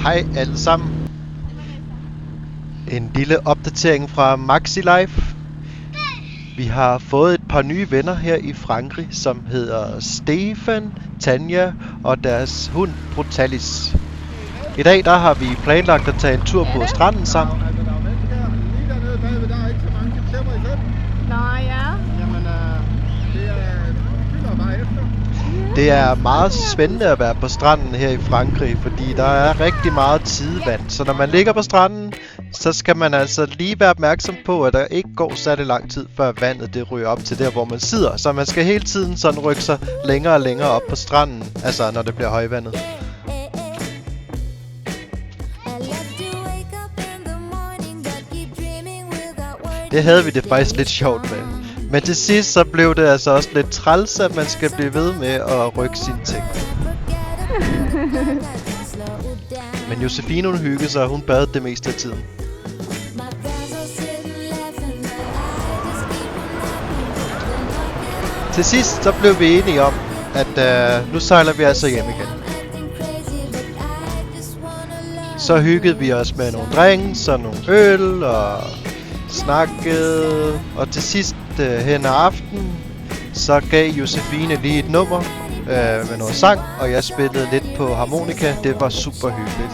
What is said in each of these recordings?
Hej alle sammen. En lille opdatering fra Maxi Life. Vi har fået et par nye venner her i Frankrig, som hedder Stefan, Tanja og deres hund Brutalis. I dag der har vi planlagt at tage en tur på stranden sammen. Det er meget spændende at være på stranden her i Frankrig, fordi der er rigtig meget tidevand. Så når man ligger på stranden, så skal man altså lige være opmærksom på, at der ikke går særlig lang tid, før vandet det ryger op til der, hvor man sidder. Så man skal hele tiden sådan rykke sig længere og længere op på stranden, altså når det bliver højvandet. Det havde vi det faktisk lidt sjovt med. Men til sidst så blev det altså også lidt træls, at man skal blive ved med at rykke sine ting. Men Josefine hun hyggede sig, og hun badede det meste af tiden. Til sidst så blev vi enige om, at nu sejler vi altså hjem igen. Så hyggede vi os med nogle drinks og nogle øl og snakkede, og til sidst hen ad aftenen, så gav Josefine lige et nummer med noget sang, og jeg spillede lidt på harmonika. Det var super hyggeligt.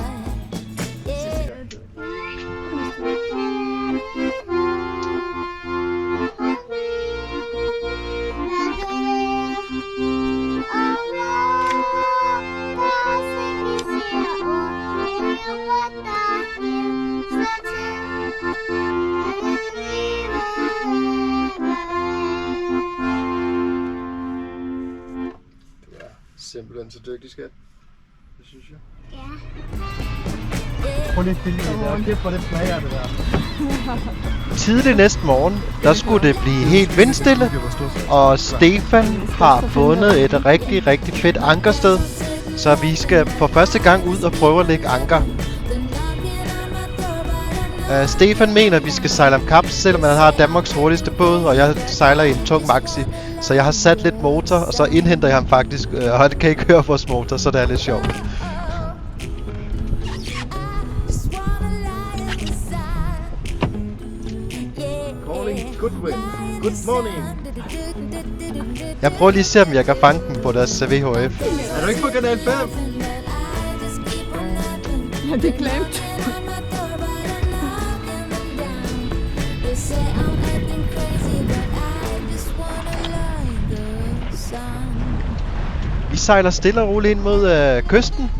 Simpelthen så dygtig, skat. Det synes jeg. Ja. Prøv lige at stille det. Kæft, hvor det plager det der. Tidlig næste morgen, der skulle det blive helt vindstille. Og Stefan har fundet et rigtig fedt ankersted. Så vi skal for første gang ud og prøve at lægge anker. Stefan mener, at vi skal sejle om kap, selvom han har Danmarks hurtigste båd, og jeg sejler i en tung maxi. Så jeg har sat lidt motor, og så indhenter jeg ham faktisk, og han kan ikke høre vores motor, så det er lidt sjovt. Good morning. Jeg prøver lige at se, om jeg kan fange dem på deres VHF. Er du ikke på kanal 5? Ja, det er glemt. Vi sejler stille og roligt ind mod kysten.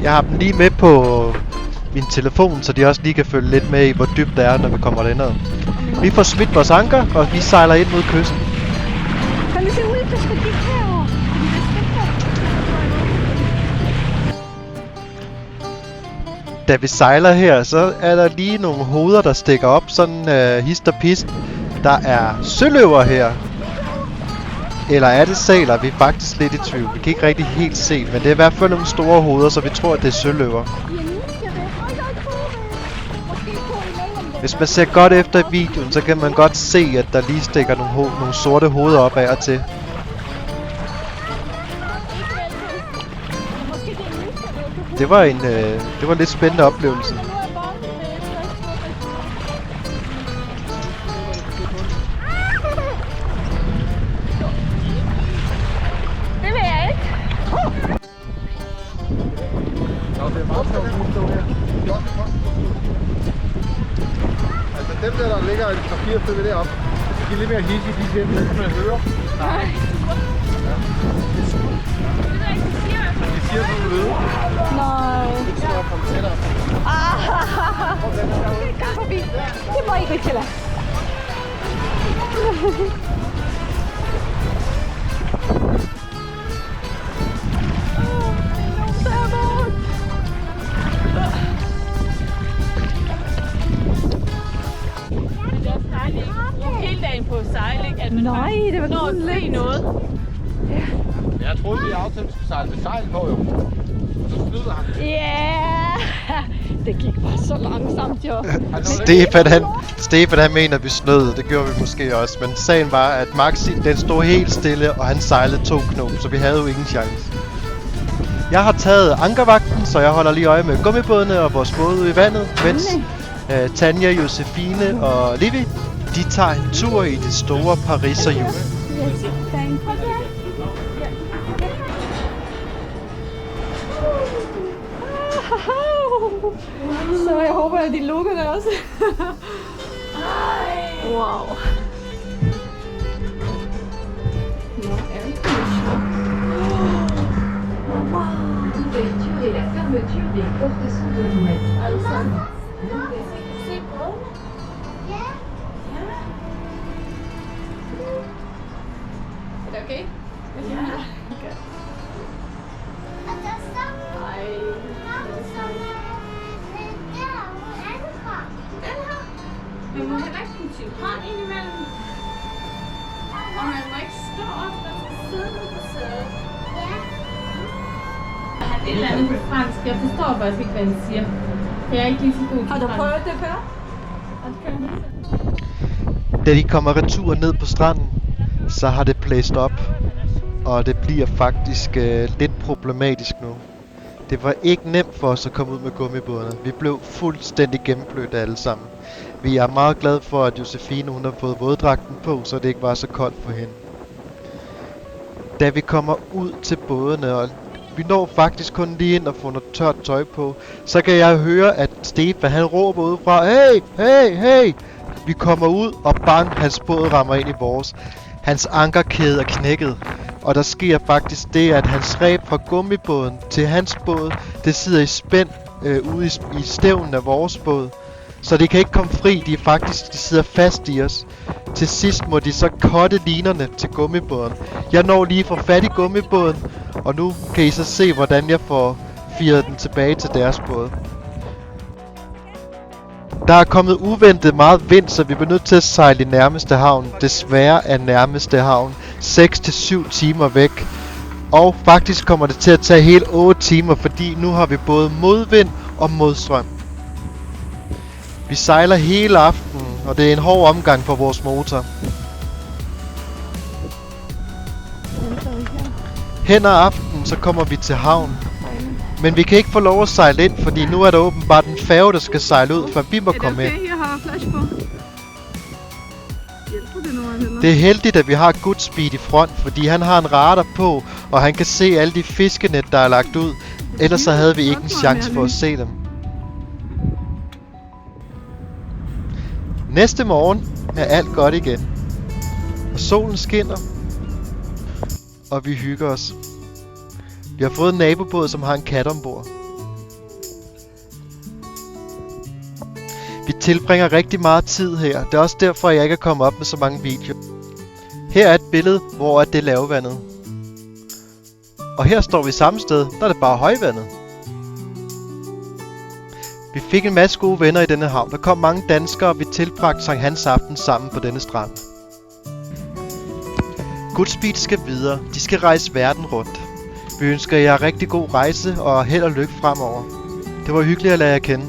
Jeg har dem lige med på min telefon, så de også lige kan følge lidt med i, hvor dybt det er, når vi kommer derned. Vi får smidt vores anker, og vi sejler ind mod kysten. Kan du se ud, der skal dit herovre? Da vi sejler her, så er der lige nogle hoveder, der stikker op, sådan hist og pist. Der er søløver her. Eller er det sæler? Vi er faktisk lidt i tvivl. Vi kan ikke rigtig helt se, men det er i hvert fald nogle store hoveder, så vi tror, at det er søløver. Hvis man ser godt efter i videoen, så kan man godt se, at der lige stikker nogle sorte hoveder op af og til. Det var en lidt spændende oplevelse. Det vil jeg ikke. Altså dem der ligger et papir stykke deroppe, de er lidt mere hissige, de siger, at man hører. Nej. De siger sådan nogle lyde. Nej. Det skal komme tættere. Kom forbi. Det må ikke rigtig lade. Hele dagen på sejling, at man Nej, det var når at se noget. jeg troede, vi aftalt, at vi skulle sejle med sejl på, jo. Og så snyder han. Ja, det gik bare så langsomt, jo. Stefan han mener, at vi snød. Det gjorde vi måske også. Men sagen var, at Maxi, den stod helt stille, og han sejlede 2 knop, så vi havde jo ingen chance. Jeg har taget ankervagten, så jeg holder lige øje med gummibådene og vores både ude i vandet, mens Tanja, Josefine og Livi, de tager en tur i det store Pariserhjul. Yes, thank you. Så jeg håber, at de lukker det også. Wow. L'ouverture et la fermeture des portes sont de vous mettre. C'est bon. Er det okay? Ja. Okay. Man må heller ikke putte sin hånd ind imellem. Og man må ikke stå op og sidde på sædet. Jeg har et eller andet på fransk. Jeg forstår faktisk ikke, hvad han siger. Jeg er ikke lige så god til Har du fransk. prøvet det før? Da de kommer retur ned på stranden, så har det blæst op. Og det bliver faktisk lidt problematisk nu. Det var ikke nemt for os at komme ud med gummibådene. Vi blev fuldstændig gennemblødt alle sammen. Vi er meget glade for, at Josefine hun har fået våddragten på, så det ikke var så koldt for hende. Da vi kommer ud til bådene, og vi når faktisk kun lige ind og få noget tørt tøj på, så kan jeg høre, at Stefan han råber udefra, hey, hey, hey! Vi kommer ud, og bang, hans båd rammer ind i vores. Hans ankerkæde er knækket, og der sker faktisk det, at hans reb fra gummibåden til hans båd, det sidder i spænd ude i stævnen af vores båd. Så de kan ikke komme fri, de sidder fast i os. Til sidst må de så cutte linerne til gummibåden. Jeg når lige at få fat i gummibåden, og nu kan I så se, hvordan jeg får firet den tilbage til deres båd. Der er kommet uventet meget vind, så vi bliver nødt til at sejle i nærmeste havn. Desværre er nærmeste havn 6-7 timer væk. Og faktisk kommer det til at tage hele 8 timer, fordi nu har vi både modvind og modstrøm. Vi sejler hele aftenen, og det er en hård omgang for vores motor. Hen ad aftenen, så kommer vi til havn. Men vi kan ikke få lov at sejle ind, fordi nu er der åbenbart en færge, der skal sejle ud, før vi må komme ind. Jeg har flash på. Hjælper det nu, eller? Det er heldigt, at vi har Goodspeed i front, fordi han har en radar på, og han kan se alle de fiskenet, der er lagt ud. Ellers så havde vi ikke en chance for at se dem. Næste morgen er alt godt igen. Og solen skinner. Og vi hygger os. Vi har fået en nabobåd, som har en kat ombord. Vi tilbringer rigtig meget tid her. Det er også derfor, jeg ikke er kommet op med så mange videoer. Her er et billede, hvor det er lavvandet. Og her står vi samme sted, der er det bare højvandet. Vi fik en masse gode venner i denne havn. Der kom mange danskere, og vi tilbragte Sankt Hans aften sammen på denne strand. Goodspeed skal videre. De skal rejse verden rundt. Vi ønsker jer rigtig god rejse og held og lykke fremover. Det var hyggeligt at lade jer kende.